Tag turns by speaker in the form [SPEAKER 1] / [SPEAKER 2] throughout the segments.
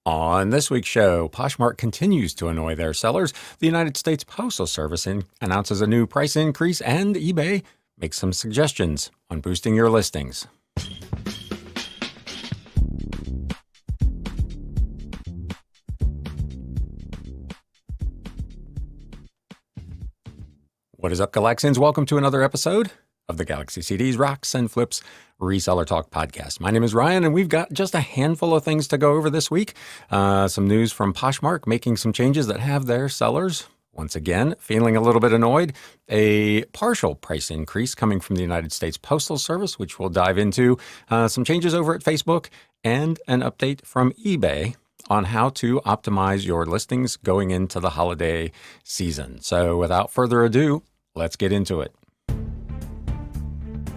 [SPEAKER 1] On this week's show, Poshmark continues to annoy their sellers. The United States Postal Service announces a new price increase, and eBay makes some suggestions on boosting your listings. What is up, Galaxians? Welcome to another episode of the Galaxy CDs, Rocks, and Flips Reseller Talk podcast. My name is Ryan, and we've got just a handful of things to go over this week. Some news from Poshmark making some changes that have their sellers, once again, feeling a little bit annoyed. A partial price increase coming from the United States Postal Service, which we'll dive into. Some changes over at Facebook, and an update from eBay on how to optimize your listings going into the holiday season. So without further ado, let's get into it.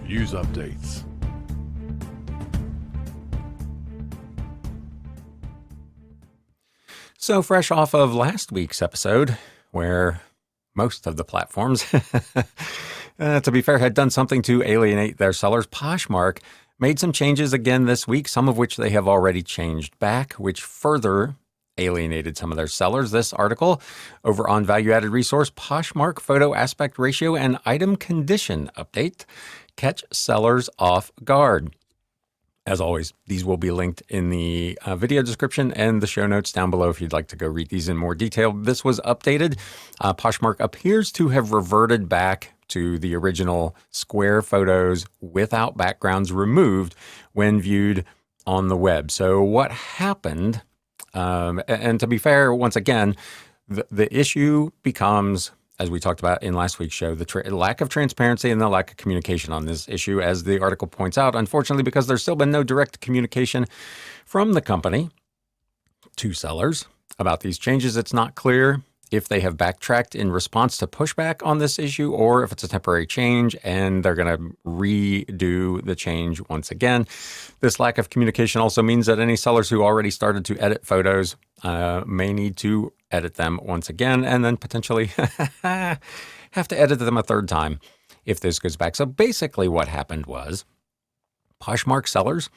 [SPEAKER 2] News updates.
[SPEAKER 1] So fresh off of last week's episode, where most of the platforms, to be fair, had done something to alienate their sellers, Poshmark made some changes again this week, some of which they have already changed back, which further alienated some of their sellers. This article over on Value-Added Resource, Poshmark Photo Aspect Ratio and Item Condition Update catch sellers off guard. As always, these will be linked in the video description and the show notes down below if you'd like to go read these in more detail. This was updated. Poshmark appears to have reverted back to the original square photos without backgrounds removed when viewed on the web. So what happened, and to be fair, once again, the issue becomes, as we talked about in last week's show, the lack of transparency and the lack of communication on this issue, as the article points out. Unfortunately, because there's still been no direct communication from the company to sellers about these changes, it's not clear if they have backtracked in response to pushback on this issue or if it's a temporary change and they're going to redo the change once again. This lack of communication also means that any sellers who already started to edit photos may need to edit them once again and then potentially have to edit them a third time if this goes back. So basically what happened was Poshmark sellers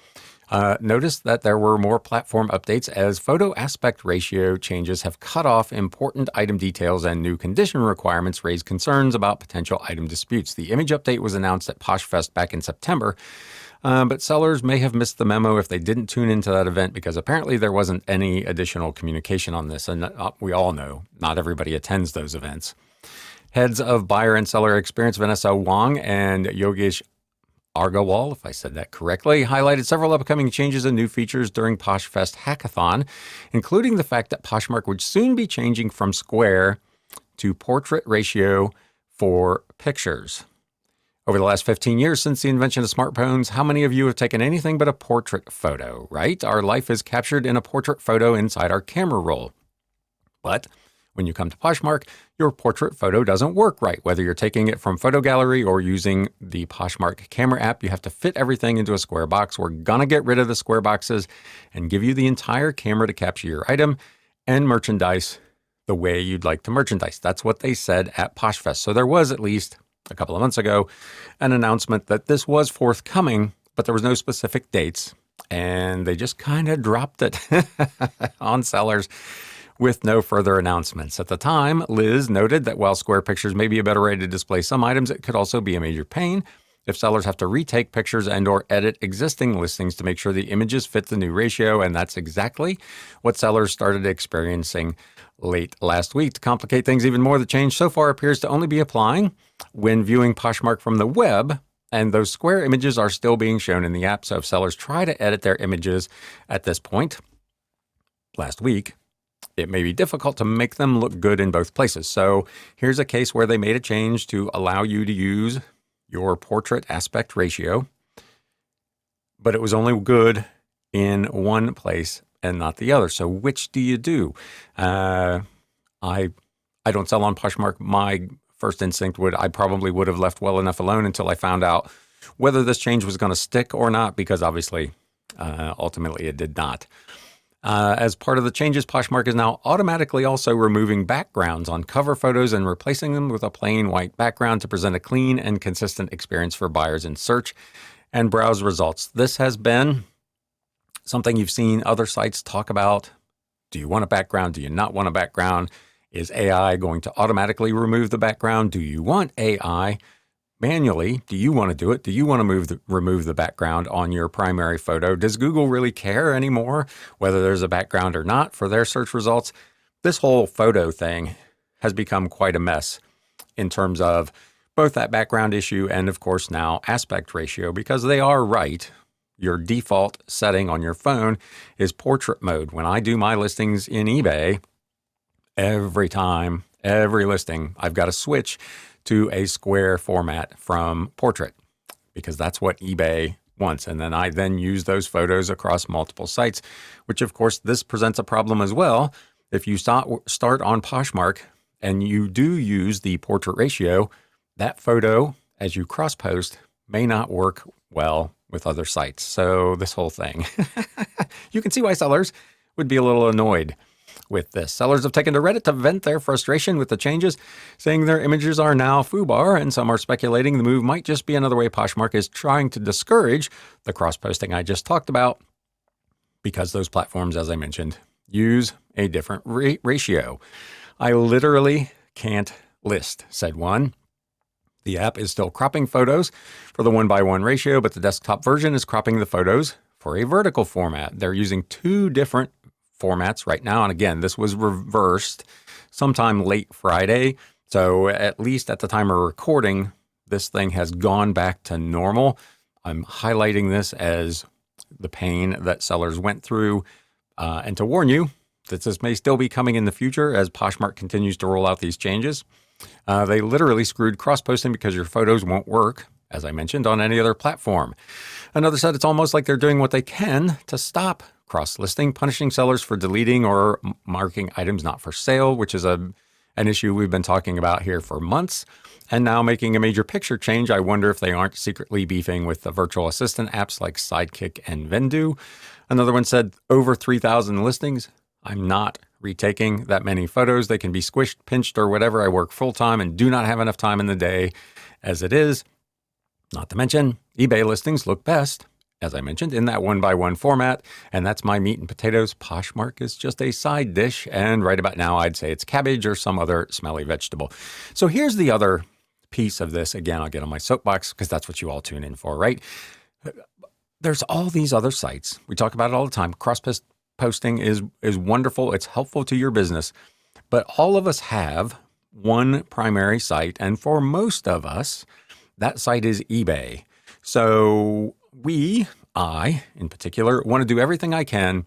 [SPEAKER 1] noticed that there were more platform updates as photo aspect ratio changes have cut off important item details and new condition requirements raise concerns about potential item disputes. The image update was announced at PoshFest back in September, but sellers may have missed the memo if they didn't tune into that event because apparently there wasn't any additional communication on this. And we all know not everybody attends those events. Heads of buyer and seller experience Vanessa Wong and Yogesh Argawal, if I said that correctly, highlighted several upcoming changes and new features during PoshFest Hackathon, including the fact that Poshmark would soon be changing from square to portrait ratio for pictures. Over the last 15 years since the invention of smartphones, how many of you have taken anything but a portrait photo, right? Our life is captured in a portrait photo inside our camera roll. But when you come to Poshmark, your portrait photo doesn't work right. Whether you're taking it from Photo Gallery or using the Poshmark camera app, you have to fit everything into a square box. We're going to get rid of the square boxes and give you the entire camera to capture your item and merchandise the way you'd like to merchandise. That's what they said at PoshFest. So there was, at least a couple of months ago, an announcement that this was forthcoming, but there was no specific dates. And they just kind of dropped it on sellers with no further announcements. At the time, Liz noted that while square pictures may be a better way to display some items, it could also be a major pain if sellers have to retake pictures and or edit existing listings to make sure the images fit the new ratio, and that's exactly what sellers started experiencing late last week. To complicate things even more, the change so far appears to only be applying when viewing Poshmark from the web, and those square images are still being shown in the app. So if sellers try to edit their images at this point, last week, it may be difficult to make them look good in both places. So here's a case where they made a change to allow you to use your portrait aspect ratio, but it was only good in one place and not the other. So which do you do? I don't sell on Poshmark. My first instinct I probably would have left well enough alone until I found out whether this change was going to stick or not, because obviously, ultimately it did not. As part of the changes, Poshmark is now automatically also removing backgrounds on cover photos and replacing them with a plain white background to present a clean and consistent experience for buyers in search and browse results. This has been something you've seen other sites talk about Do you want a background? Do you not want a background? Is AI going to automatically remove the background? Do you want AI manually? Do you want to do it? Do you want to remove the background on your primary photo? Does Google really care anymore whether there's a background or not for their search results? This whole photo thing has become quite a mess in terms of both that background issue and, of course, now aspect ratio, because they are right. Your default setting on your phone is portrait mode. When I do my listings in eBay, every time, every listing, I've got to switch to a square format from portrait because that's what eBay wants. And then I use those photos across multiple sites, which, of course, this presents a problem as well. If you start on Poshmark and you do use the portrait ratio, that photo, as you cross-post, may not work well with other sites. So this whole thing, you can see why sellers would be a little annoyed with this. Sellers have taken to Reddit to vent their frustration with the changes, saying their images are now FUBAR, and some are speculating the move might just be another way Poshmark is trying to discourage the cross-posting I just talked about, because those platforms, as I mentioned, use a different ratio. I literally can't list, said one. The app is still cropping photos for the 1:1 ratio, but the desktop version is cropping the photos for a vertical format. They're using two different formats right now. And again, this was reversed sometime late Friday. So at least at the time of recording, this thing has gone back to normal. I'm highlighting this as the pain that sellers went through and to warn you that this may still be coming in the future as Poshmark continues to roll out these changes. They literally screwed cross-posting because your photos won't work, as I mentioned, on any other platform. Another said it's almost like they're doing what they can to stop cross-listing, punishing sellers for deleting or marking items not for sale, which is an issue we've been talking about here for months. And now making a major picture change, I wonder if they aren't secretly beefing with the virtual assistant apps like Sidekick and Vendu. Another one said, over 3,000 listings. I'm not retaking that many photos. They can be squished, pinched, or whatever. I work full-time and do not have enough time in the day as it is. Not to mention, eBay listings look best, as I mentioned, in that 1:1 format, and that's my meat and potatoes. Poshmark is just a side dish, and right about now, I'd say it's cabbage or some other smelly vegetable. So here's the other piece of this. Again, I'll get on my soapbox because that's what you all tune in for, right? There's all these other sites. We talk about it all the time. Cross-posting is wonderful. It's helpful to your business, but all of us have one primary site, and for most of us, that site is eBay. So I in particular, want to do everything I can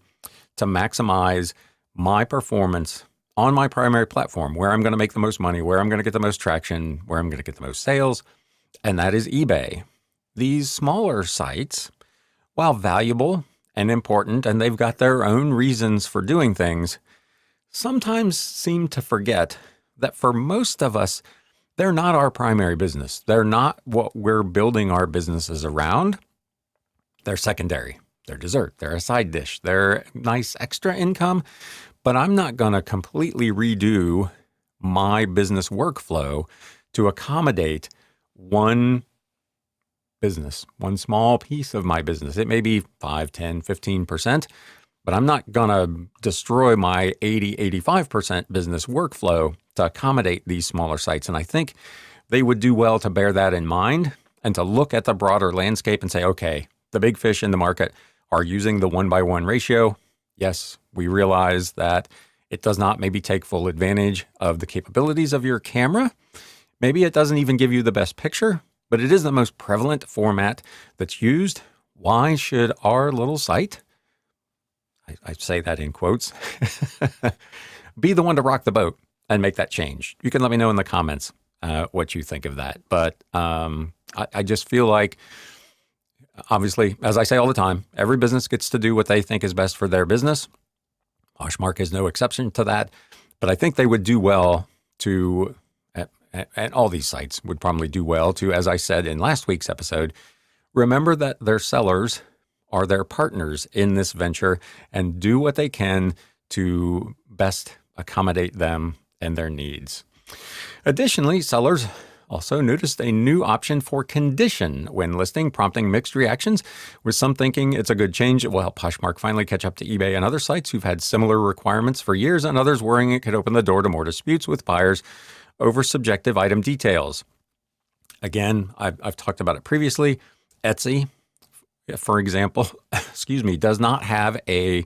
[SPEAKER 1] to maximize my performance on my primary platform, where I'm going to make the most money, where I'm going to get the most traction, where I'm going to get the most sales, and that is eBay. These smaller sites, while valuable and important, and they've got their own reasons for doing things, sometimes seem to forget that for most of us, they're not our primary business. They're not what we're building our businesses around. They're secondary. They're dessert. They're a side dish. They're nice extra income, but I'm not going to completely redo my business workflow to accommodate one business, one small piece of my business. It may be 5, 10, 15%, but I'm not going to destroy my 80, 85% business workflow to accommodate these smaller sites. And I think they would do well to bear that in mind and to look at the broader landscape and say, okay, the big fish in the market are using the 1:1 ratio. Yes, we realize that it does not maybe take full advantage of the capabilities of your camera. Maybe it doesn't even give you the best picture, but it is the most prevalent format that's used. Why should our little site, I say that in quotes, be the one to rock the boat and make that change? You can let me know in the comments what you think of that. But I just feel like, obviously, as I say all the time, every business gets to do what they think is best for their business. Poshmark is no exception to that. But I think they would do well to, and all these sites would probably do well to, as I said in last week's episode, remember that their sellers are their partners in this venture and do what they can to best accommodate them and their needs. Additionally, sellers Also noticed a new option for condition when listing, prompting mixed reactions, with some thinking it's a good change. It will help Poshmark finally catch up to eBay and other sites who've had similar requirements for years, and others worrying it could open the door to more disputes with buyers over subjective item details. Again, I've talked about it previously. Etsy, for example, does not have a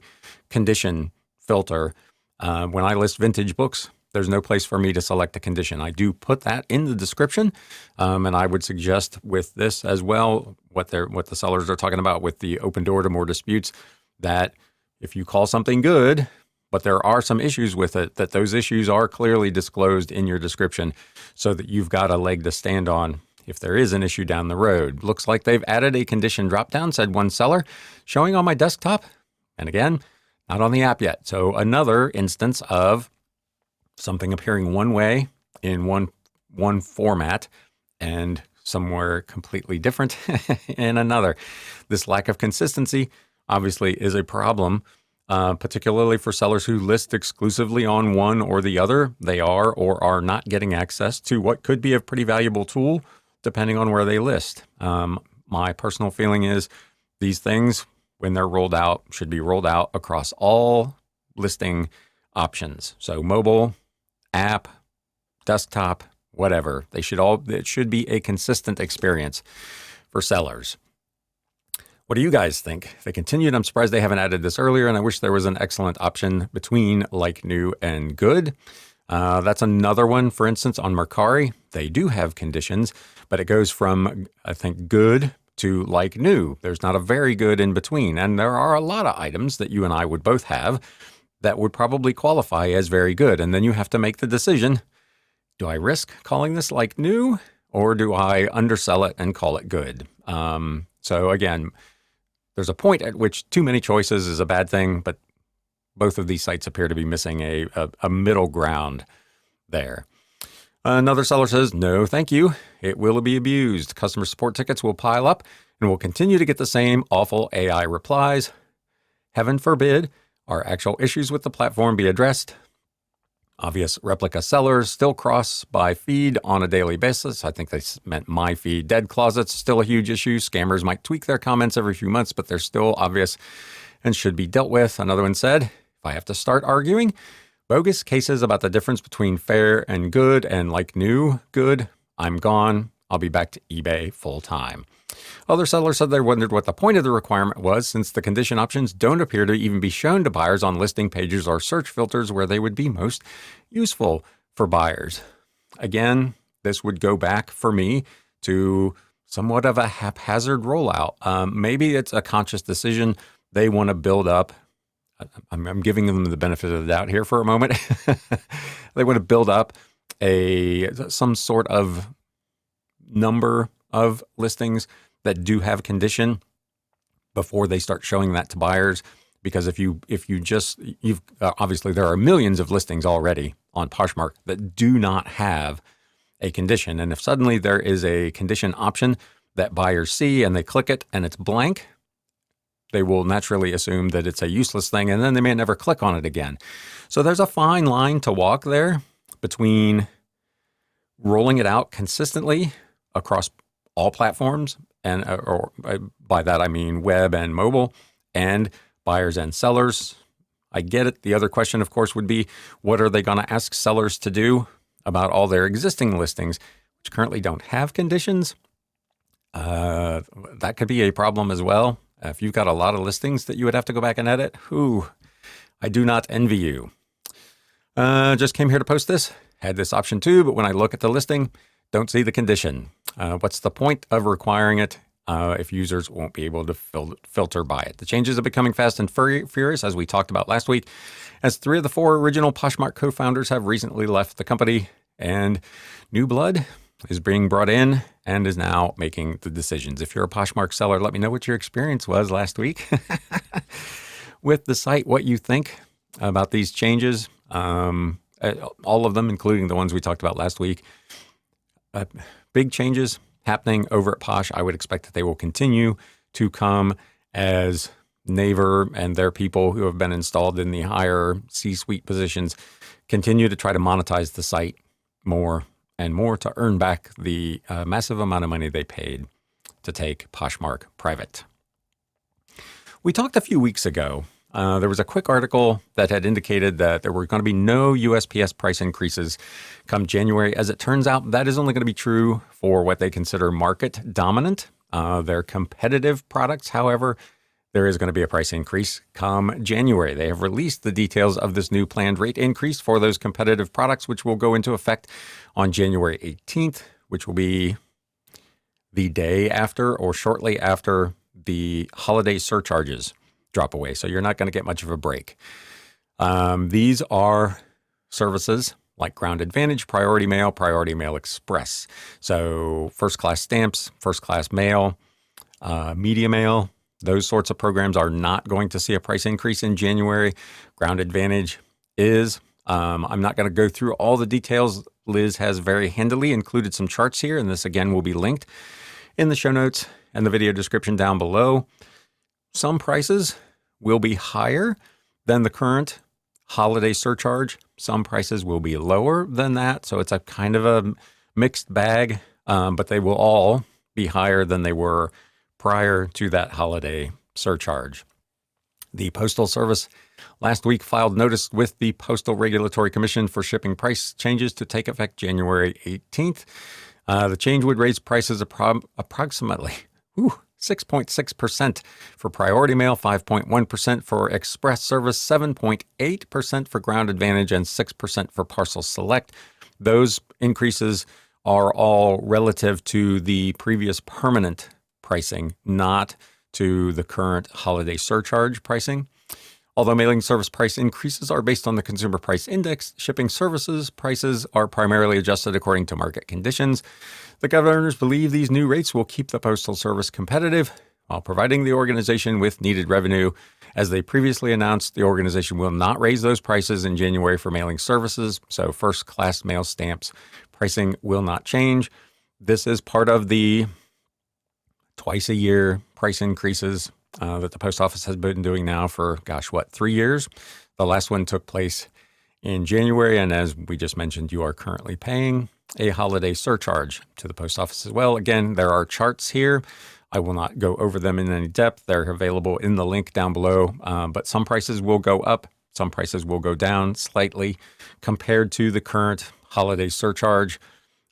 [SPEAKER 1] condition filter. When I list vintage books, there's no place for me to select a condition. I do put that in the description, and I would suggest with this as well, what the sellers are talking about with the open door to more disputes, that if you call something good, but there are some issues with it, that those issues are clearly disclosed in your description so that you've got a leg to stand on if there is an issue down the road. Looks like they've added a condition dropdown, said one seller, showing on my desktop, and again, not on the app yet. So another instance of something appearing one way in one format and somewhere completely different in another. This lack of consistency obviously is a problem, particularly for sellers who list exclusively on one or the other. They are or are not getting access to what could be a pretty valuable tool depending on where they list. My personal feeling is these things, when they're rolled out, should be rolled out across all listing options. So mobile, app, desktop, whatever. It should be a consistent experience for sellers. What do you guys think? They continued. I'm surprised they haven't added this earlier, and I wish there was an excellent option between like new and good. That's another one. For instance, on Mercari, they do have conditions, but it goes from, I think, good to like new. There's not a very good in between. And there are a lot of items that you and I would both have that would probably qualify as very good. And then you have to make the decision, do I risk calling this like new, or do I undersell it and call it good? So again, there's a point at which too many choices is a bad thing, but both of these sites appear to be missing a middle ground there. Another seller says, no, thank you. It will be abused. Customer support tickets will pile up and will continue to get the same awful AI replies. Heaven forbid our actual issues with the platform be addressed. Obvious replica sellers still cross by feed on a daily basis. I think they meant my feed. Dead closets, still a huge issue. Scammers might tweak their comments every few months, but they're still obvious and should be dealt with. Another one said, if I have to start arguing, bogus cases about the difference between fair and good and like new good, I'm gone. I'll be back to eBay full time. Other sellers said they wondered what the point of the requirement was, since the condition options don't appear to even be shown to buyers on listing pages or search filters where they would be most useful for buyers. Again, this would go back for me to somewhat of a haphazard rollout. Maybe it's a conscious decision. They want to build up. I'm giving them the benefit of the doubt here for a moment. They want to build up some sort of number of listings that do have condition before they start showing that to buyers. Because you've obviously there are millions of listings already on Poshmark that do not have a condition. And if suddenly there is a condition option that buyers see and they click it and it's blank, they will naturally assume that it's a useless thing, and then they may never click on it again. So there's a fine line to walk there between rolling it out consistently across all platforms, and or by that I mean web and mobile, and buyers and sellers. I get it. The other question, of course, would be, what are they going to ask sellers to do about all their existing listings, which currently don't have conditions? That could be a problem as well. If you've got a lot of listings that you would have to go back and edit, I do not envy you. Just came here to post this. Had this option too, but when I look at the listing, don't see the condition. What's the point of requiring it if users won't be able to filter by it? The changes are becoming fast and furious, as we talked about last week, as 3 of the 4 original Poshmark co-founders have recently left the company, and new blood is being brought in and is now making the decisions. If you're a Poshmark seller, let me know what your experience was last week with the site, what you think about these changes. All of them, including the ones we talked about last week. Big changes happening over at Posh. I would expect that they will continue to come as Naver and their people who have been installed in the higher C-suite positions continue to try to monetize the site more and more to earn back the massive amount of money they paid to take Poshmark private. We talked a few weeks ago. There was a quick article that had indicated that there were going to be no USPS price increases come January. As it turns out, that is only going to be true for what they consider market dominant. Their competitive products, however, there is going to be a price increase come January. They have released the details of this new planned rate increase for those competitive products, which will go into effect on January 18th, which will be the day after or shortly after the holiday surcharges drop away. So you're not going to get much of a break. These are services like Ground Advantage, Priority Mail Express. So first class stamps, first class mail, media mail, those sorts of programs are not going to see a price increase in January. Ground Advantage is. I'm not going to go through all the details. Liz has very handily included some charts here, and this again will be linked in the show notes and the video description down below. Some prices will be higher than the current holiday surcharge. Some prices will be lower than that. So it's a kind of a mixed bag, but they will all be higher than they were prior to that holiday surcharge. The Postal Service last week filed notice with the Postal Regulatory Commission for shipping price changes to take effect January 18th. The change would raise prices approximately 6.6% for Priority Mail, 5.1% for Express Service, 7.8% for Ground Advantage, and 6% for Parcel Select. Those increases are all relative to the previous permanent pricing, not to the current holiday surcharge pricing. Although mailing service price increases are based on the Consumer Price Index, shipping services prices are primarily adjusted according to market conditions. The governors believe these new rates will keep the Postal Service competitive while providing the organization with needed revenue. As they previously announced, the organization will not raise those prices in January for mailing services, so first-class mail stamps pricing will not change. This is part of the twice-a-year price increases that the post office has been doing now for, 3 years? The last one took place in January, and as we just mentioned, you are currently paying a holiday surcharge to the post office as well. Again, there are charts here. I will not go over them in any depth. They're available in the link down below, but some prices will go up, some prices will go down slightly compared to the current holiday surcharge.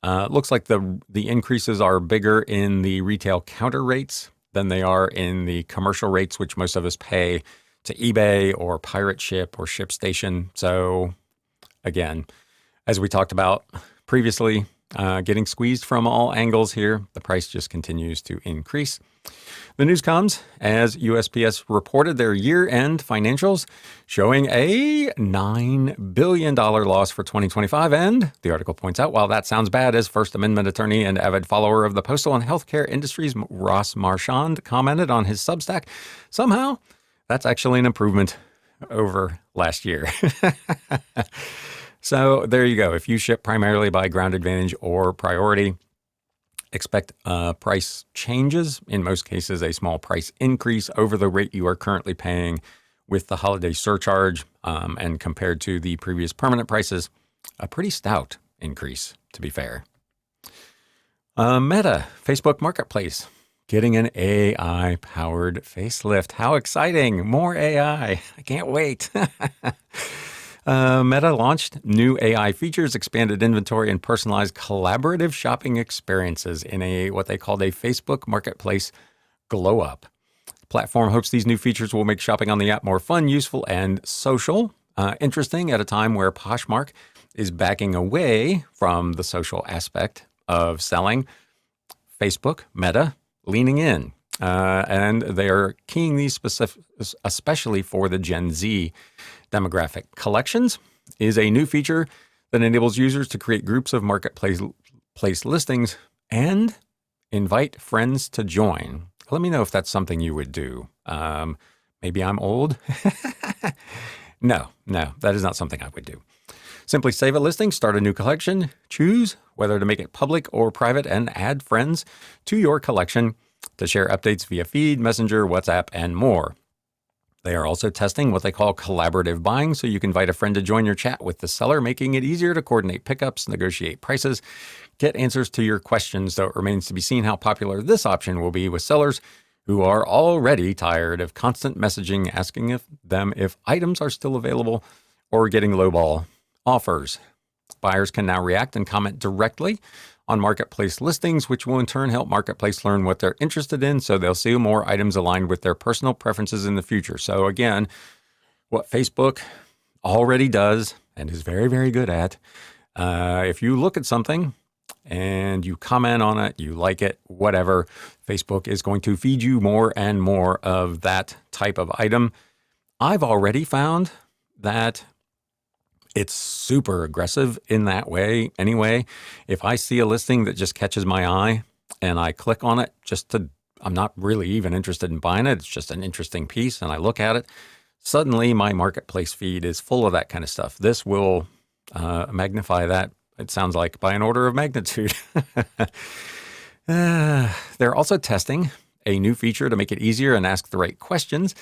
[SPEAKER 1] Looks like the increases are bigger in the retail counter rates than they are in the commercial rates, which most of us pay to eBay or Pirate Ship or ShipStation. So again, as we talked about previously, getting squeezed from all angles here. The price just continues to increase. The news comes as USPS reported their year-end financials showing a $9 billion loss for 2025. And the article points out, while that sounds bad, as First Amendment attorney and avid follower of the postal and healthcare industries, Ross Marchand, commented on his Substack, somehow that's actually an improvement over last year. So there you go. If you ship primarily by Ground Advantage or Priority, expect price changes. In most cases, a small price increase over the rate you are currently paying with the holiday surcharge. And compared to the previous permanent prices, a pretty stout increase, to be fair. Meta, Facebook Marketplace, getting an AI-powered facelift. How exciting. More AI. I can't wait. Meta launched new AI features, expanded inventory, and personalized collaborative shopping experiences in what they called a Facebook Marketplace glow up. The platform hopes these new features will make shopping on the app more fun, useful, and social. Interesting at a time where Poshmark is backing away from the social aspect of selling. Facebook, Meta, leaning in. And they are keying these especially for the Gen Z demographic. Collections is a new feature that enables users to create groups of marketplace listings and invite friends to join. Let me know if that's something you would do. Maybe I'm old. No, that is not something I would do. Simply save a listing, start a new collection, choose whether to make it public or private, and add friends to your collection to share updates via feed, Messenger, WhatsApp, and more. They are also testing what they call collaborative buying, so you can invite a friend to join your chat with the seller, making it easier to coordinate pickups, negotiate prices, get answers to your questions, though it remains to be seen how popular this option will be with sellers who are already tired of constant messaging asking if items are still available or getting lowball offers. Buyers can now react and comment directly on marketplace listings, which will in turn help marketplace learn what they're interested in, so they'll see more items aligned with their personal preferences in the future. So again, what Facebook already does and is very, very good at, if you look at something and you comment on it, you like it, whatever, Facebook is going to feed you more and more of that type of item. I've already found that it's super aggressive in that way. Anyway, if I see a listing that just catches my eye and I click on it I'm not really even interested in buying it. It's just an interesting piece and I look at it. Suddenly my marketplace feed is full of that kind of stuff. This will magnify that. It sounds like by an order of magnitude. They're also testing a new feature to make it easier and ask the right questions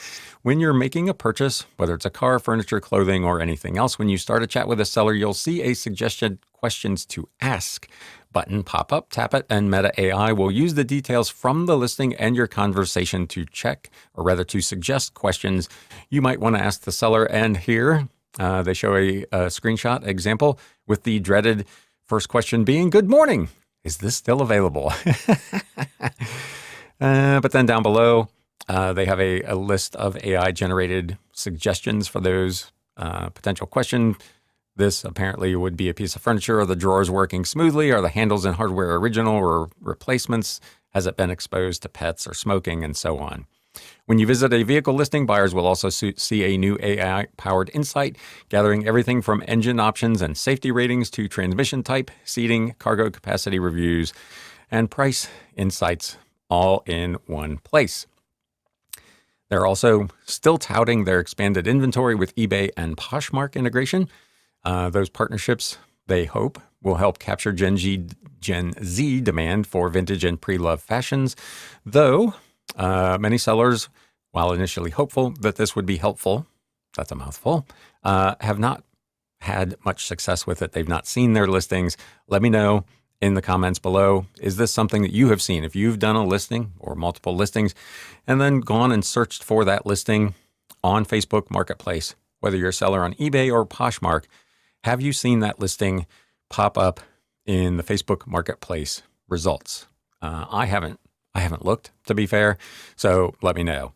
[SPEAKER 1] when you're making a purchase, whether it's a car, furniture, clothing, or anything else. When you start a chat with a seller, you'll see a suggested questions to ask button pop up. Tap it, and Meta AI will use the details from the listing and your conversation to to suggest questions you might want to ask the seller. And here they show a screenshot example with the dreaded first question being, "Good morning. Is this still available?" But then down below, they have a list of AI-generated suggestions for those potential questions. This apparently would be a piece of furniture. Are the drawers working smoothly? Are the handles and hardware original or replacements? Has it been exposed to pets or smoking? And so on. When you visit a vehicle listing, buyers will also see a new AI-powered insight, gathering everything from engine options and safety ratings to transmission type, seating, cargo capacity reviews, and price insights, all in one place. They're also still touting their expanded inventory with eBay and Poshmark integration. Those partnerships, they hope, will help capture Gen Z demand for vintage and pre-loved fashions, though many sellers, while initially hopeful that this would be helpful, that's a mouthful, have not had much success with it. They've not seen their listings. Let me know in the comments below. Is this something that you have seen? If you've done a listing or multiple listings and then gone and searched for that listing on Facebook Marketplace, whether you're a seller on eBay or Poshmark, have you seen that listing pop up in the Facebook Marketplace results? I haven't looked, to be fair, so let me know.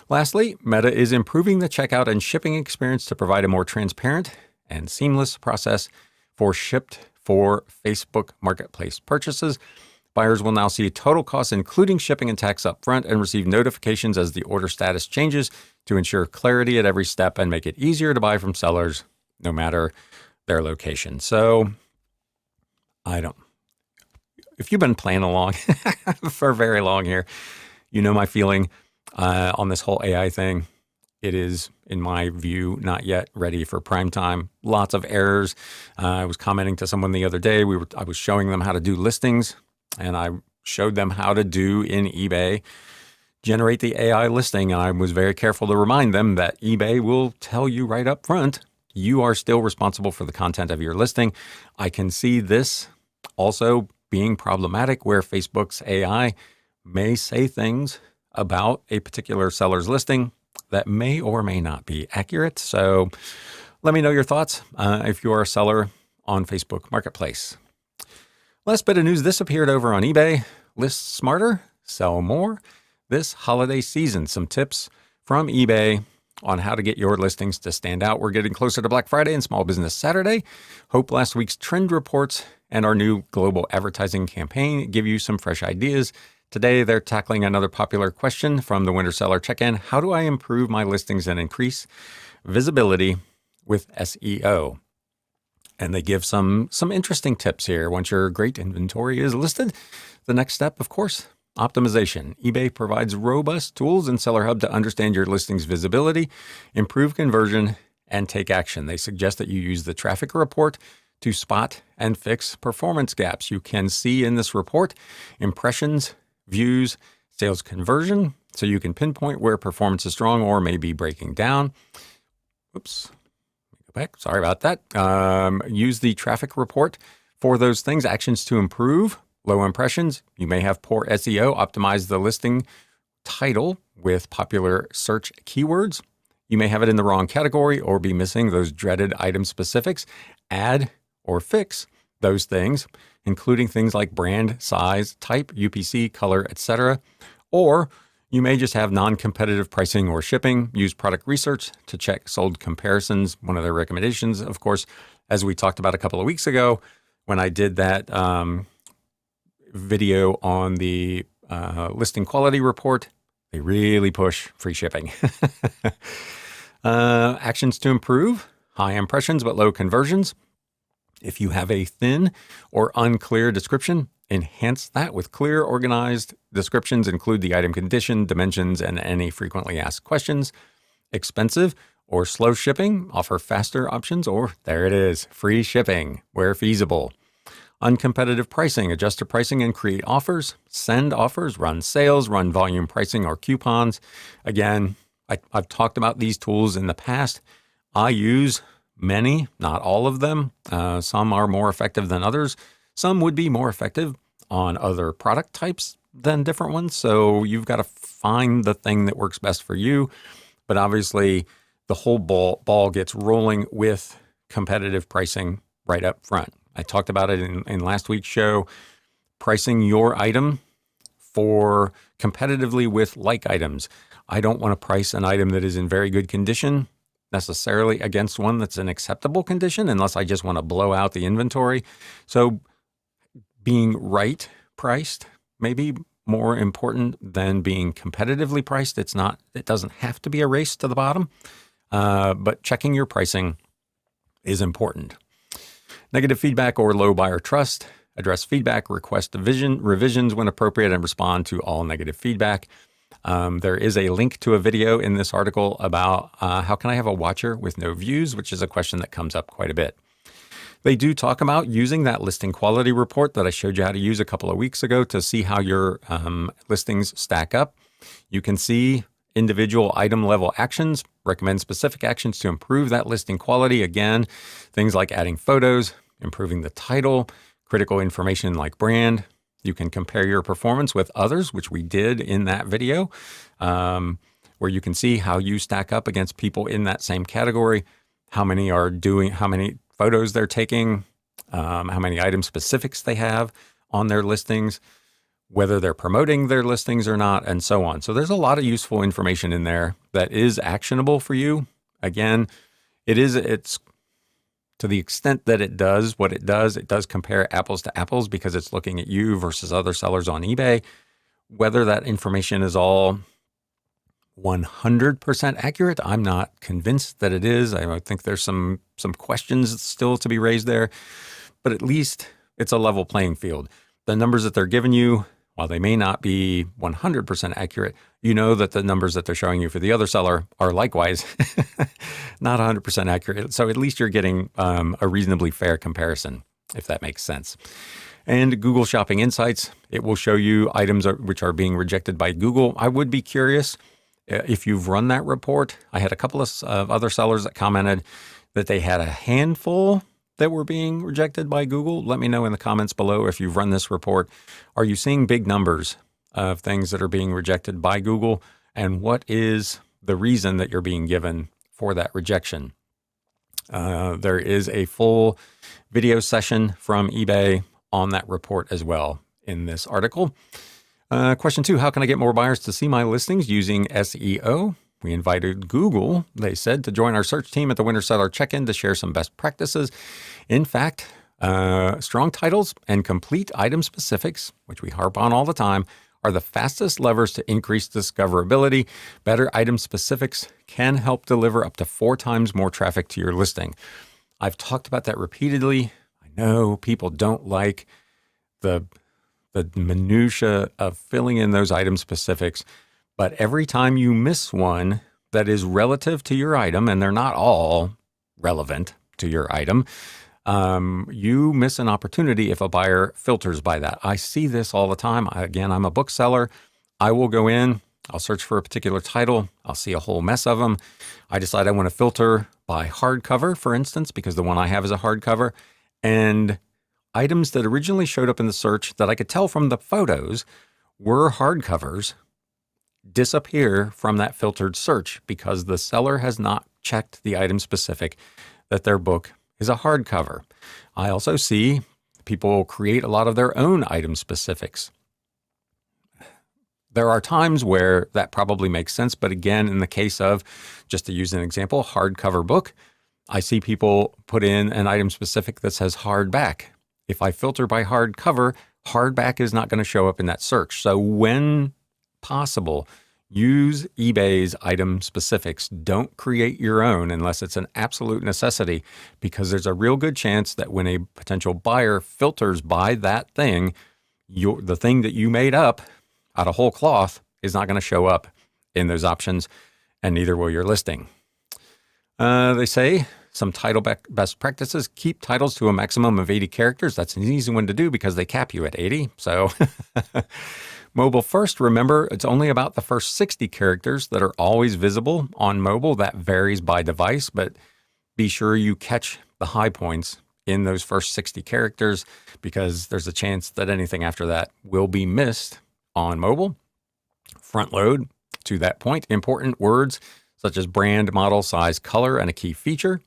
[SPEAKER 1] Lastly, Meta is improving the checkout and shipping experience to provide a more transparent and seamless process for Facebook Marketplace purchases. Buyers will now see total costs, including shipping and tax up front, and receive notifications as the order status changes to ensure clarity at every step and make it easier to buy from sellers, no matter their location. So, if you've been playing along for very long here, you know my feeling on this whole AI thing. It is, in my view, not yet ready for prime time. Lots of errors. I was commenting to someone the other day. I was showing them how to do listings, and I showed them how to do in eBay generate the AI listing. And I was very careful to remind them that eBay will tell you right up front, you are still responsible for the content of your listing. I can see this also being problematic where Facebook's AI may say things about a particular seller's listing that may or may not be accurate. So let me know your thoughts if you are a seller on Facebook Marketplace. Last bit of news, this appeared over on eBay. List smarter, sell more this holiday season. Some tips from eBay on how to get your listings to stand out. We're getting closer to Black Friday and Small Business Saturday. Hope last week's trend reports and our new global advertising campaign give you some fresh ideas. Today, they're tackling another popular question from the Winter Seller Check-In. How do I improve my listings and increase visibility with SEO? And they give some interesting tips here. Once your great inventory is listed, the next step, of course, optimization. eBay provides robust tools in Seller Hub to understand your listing's visibility, improve conversion, and take action. They suggest that you use the traffic report to spot and fix performance gaps. You can see in this report impressions, views, sales conversion, so you can pinpoint where performance is strong or maybe breaking down. Oops. Go back. Sorry about that. Use the traffic report for those things. Actions to improve. Low impressions. You may have poor SEO. Optimize the listing title with popular search keywords. You may have it in the wrong category or be missing those dreaded item specifics. Add or fix those things, including things like brand, size, type, UPC, color, etc. Or you may just have non-competitive pricing or shipping. Use product research to check sold comparisons. One of their recommendations, of course, as we talked about a couple of weeks ago, when I did that video on the listing quality report, they really push free shipping. Actions to improve. High impressions but low conversions. If you have a thin or unclear description, enhance that with clear, organized descriptions. Include the item condition, dimensions, and any frequently asked questions. Expensive or slow shipping. Offer faster options, or there it is, free shipping where feasible. Uncompetitive pricing. Adjust to pricing and create offers. Send offers. Run sales. Run volume pricing or coupons. Again, I've talked about these tools in the past. I use many, not all of them. Some are more effective than others. Some would be more effective on other product types than different ones. So you've got to find the thing that works best for you. But obviously, the whole ball gets rolling with competitive pricing right up front. I talked about it in last week's show. Pricing your item for competitively with like items. I don't want to price an item that is in very good condition necessarily against one that's in acceptable condition unless I just want to blow out the inventory. So being right priced may be more important than being competitively priced. It doesn't have to be a race to the bottom, but checking your pricing is important. Negative feedback or low buyer trust. Address feedback, request revisions when appropriate, and respond to all negative feedback. There is a link to a video in this article about how can I have a watcher with no views, which is a question that comes up quite a bit. They do talk about using that listing quality report that I showed you how to use a couple of weeks ago to see how your listings stack up. You can see individual item level actions, recommend specific actions to improve that listing quality. Again, things like adding photos, improving the title, critical information like brand. You can compare your performance with others, which we did in that video, where you can see how you stack up against people in that same category, how many photos they're taking, how many item specifics they have on their listings, whether they're promoting their listings or not, and so on. So there's a lot of useful information in there that is actionable for you. Again, it's to the extent that it does what it does compare apples to apples because it's looking at you versus other sellers on eBay. Whether that information is all 100% accurate, I'm not convinced that it is. I think there's some questions still to be raised there, but at least it's a level playing field. The numbers that they're giving you, while they may not be 100% accurate, you know that the numbers that they're showing you for the other seller are likewise not 100% accurate. So at least you're getting a reasonably fair comparison, if that makes sense. And Google Shopping Insights, it will show you items which are being rejected by Google. I would be curious if you've run that report. I had a couple of other sellers that commented that they had a handful that were being rejected by Google. Let me know in the comments below if you've run this report. Are you seeing big numbers of things that are being rejected by Google? And what is the reason that you're being given for that rejection? There is a full video session from eBay on that report as well in this article. Question 2, how can I get more buyers to see my listings using SEO? We invited Google, they said, to join our search team at the Winter Seller Check-In to share some best practices. In fact, strong titles and complete item specifics, which we harp on all the time, are the fastest levers to increase discoverability. Better item specifics can help deliver up to 4 times more traffic to your listing. I've talked about that repeatedly. I know people don't like the minutia of filling in those item specifics, but every time you miss one that is relative to your item, and they're not all relevant to your item, you miss an opportunity if a buyer filters by that. I see this all the time. I'm a bookseller. I will go in I'll search for a particular title. I'll see a whole mess of them. I decide I want to filter by hardcover, for instance, because the one I have is a hardcover. And items that originally showed up in the search that I could tell from the photos were hardcovers disappear from that filtered search because the seller has not checked the item specific that their book is a hardcover. I also see people create a lot of their own item specifics. There are times where that probably makes sense, but again, in the case of, just to use an example, hardcover book, I see people put in an item specific that says hardback. If I filter by hardcover, hardback is not going to show up in that search. So when possible, use eBay's item specifics. Don't create your own unless it's an absolute necessity, because there's a real good chance that when a potential buyer filters by that thing, the thing that you made up out of whole cloth is not going to show up in those options, and neither will your listing. They say some title best practices: keep titles to a maximum of 80 characters. That's an easy one to do because they cap you at 80. So mobile first, remember, it's only about the first 60 characters that are always visible on mobile. That varies by device, but be sure you catch the high points in those first 60 characters, because there's a chance that anything after that will be missed on mobile. Front load to that point important words such as brand, model, size, color, and a key feature.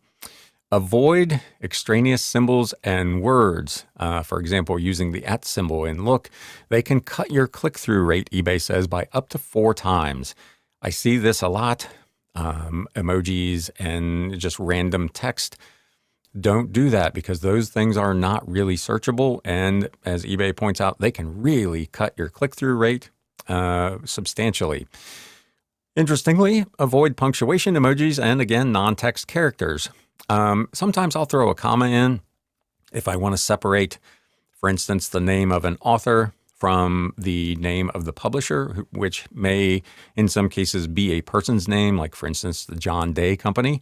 [SPEAKER 1] Avoid extraneous symbols and words. For example, using the @ symbol in look, they can cut your click-through rate, eBay says, by up to 4 times. I see this a lot. Emojis and just random text. Don't do that, because those things are not really searchable. And as eBay points out, they can really cut your click-through rate substantially. Interestingly, avoid punctuation, emojis, and again, non-text characters. Sometimes I'll throw a comma in if I want to separate, for instance, the name of an author from the name of the publisher, which may, in some cases, be a person's name, like, for instance, the John Day Company.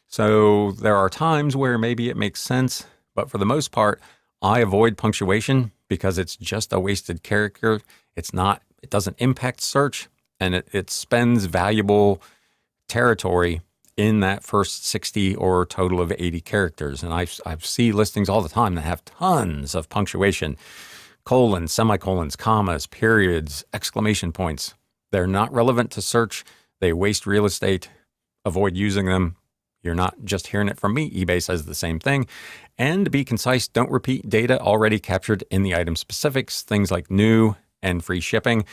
[SPEAKER 1] So there are times where maybe it makes sense, but for the most part, I avoid punctuation because it's just a wasted character. It doesn't impact search, and it spends valuable territory in that first 60 or total of 80 characters. And I see listings all the time that have tons of punctuation, colons, semicolons, commas, periods, exclamation points. They're not relevant to search. They waste real estate. Avoid using them. You're not just hearing it from me. eBay says the same thing. And to be concise, don't repeat data already captured in the item specifics, things like new and free shipping.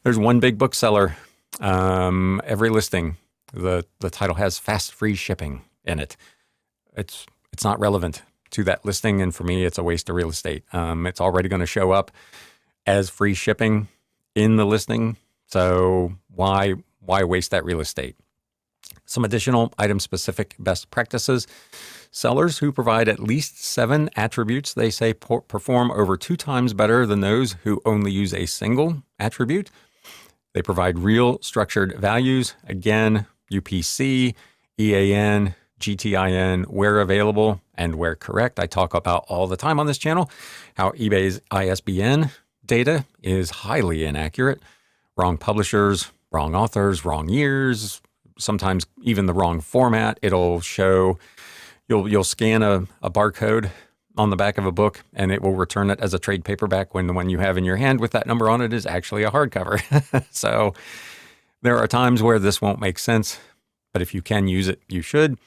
[SPEAKER 1] There's one big bookseller. Every listing, the title has fast free shipping in it. It's not relevant to that listing, and for me, it's a waste of real estate. It's already going to show up as free shipping in the listing, so why waste that real estate? Some additional item-specific best practices. Sellers who provide at least 7 attributes, they say, perform over 2 times better than those who only use a single attribute. They provide real structured values. Again, UPC, EAN, GTIN, where available and where correct. I talk about all the time on this channel how eBay's ISBN data is highly inaccurate. Wrong publishers, wrong authors, wrong years, sometimes even the wrong format. It'll show, you'll scan a barcode on the back of a book and it will return it as a trade paperback when the one you have in your hand with that number on it is actually a hardcover. So there are times where this won't make sense, but if you can use it, you should.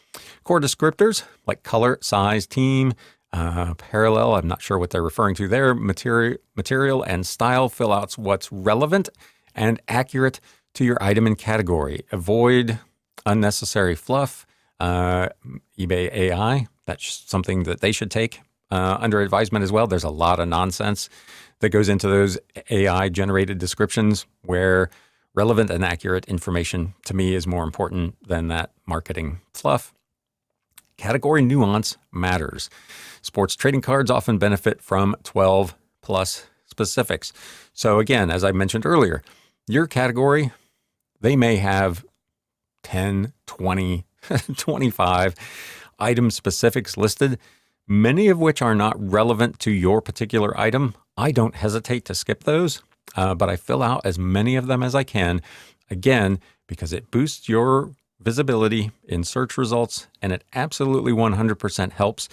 [SPEAKER 1] Core descriptors like color, size, team, parallel, I'm not sure what they're referring to there, material and style fill out what's relevant and accurate to your item and category. Avoid unnecessary fluff. eBay AI, that's something that they should take under advisement as well. There's a lot of nonsense that goes into those AI-generated descriptions where relevant and accurate information, to me, is more important than that marketing fluff. Category nuance matters. Sports trading cards often benefit from 12-plus specifics. So again, as I mentioned earlier, your category, they may have 10, 20, 25 item specifics listed, many of which are not relevant to your particular item. I don't hesitate to skip those, but I fill out as many of them as I can. Again, because it boosts your visibility in search results, and it absolutely 100% helps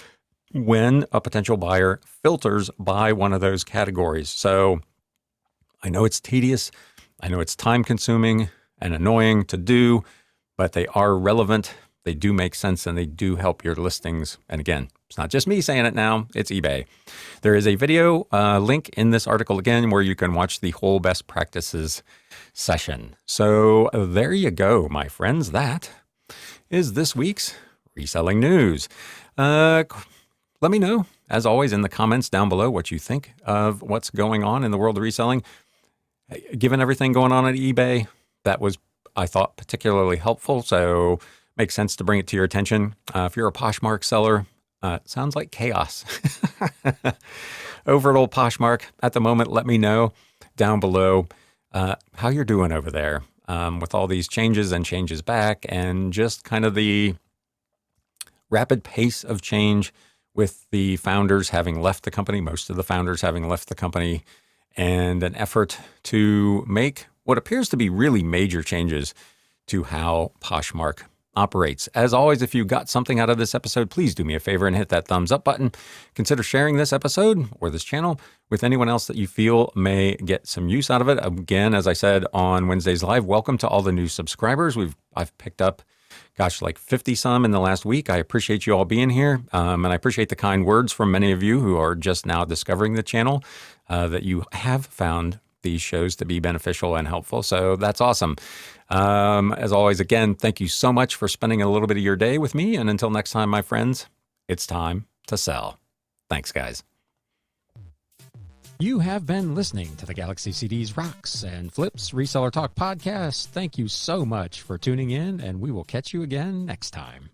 [SPEAKER 1] when a potential buyer filters by one of those categories. So I know it's tedious, I know it's time consuming and annoying to do, but they are relevant, they do make sense, and they do help your listings. And again, it's not just me saying it now, it's eBay. There is a video link in this article again where you can watch the whole best practices session. So there you go, my friends. That is this week's reselling news. Let me know, as always, in the comments down below what you think of what's going on in the world of reselling. Given everything going on at eBay, that was, I thought, particularly helpful. So makes sense to bring it to your attention. If you're a Poshmark seller, it sounds like chaos over at old Poshmark at the moment. Let me know down below how you're doing over there with all these changes and changes back, and just kind of the rapid pace of change with the founders having left the company, most of the founders having left the company, and an effort to make what appears to be really major changes to how Poshmark operates. As always, if you got something out of this episode, please do me a favor and hit that thumbs up button. Consider sharing this episode or this channel with anyone else that you feel may get some use out of it. Again, as I said on Wednesday's live, welcome to all the new subscribers. I've picked up, like 50 some in the last week. I appreciate you all being here. And I appreciate the kind words from many of you who are just now discovering the channel, that you have found these shows to be beneficial and helpful. So that's awesome. As always, again, thank you so much for spending a little bit of your day with me. And until next time, my friends, it's time to sell. Thanks, guys. You have been listening to the Galaxy CDs Rocks and Flips Reseller Talk podcast. Thank you so much for tuning in, and we will catch you again next time.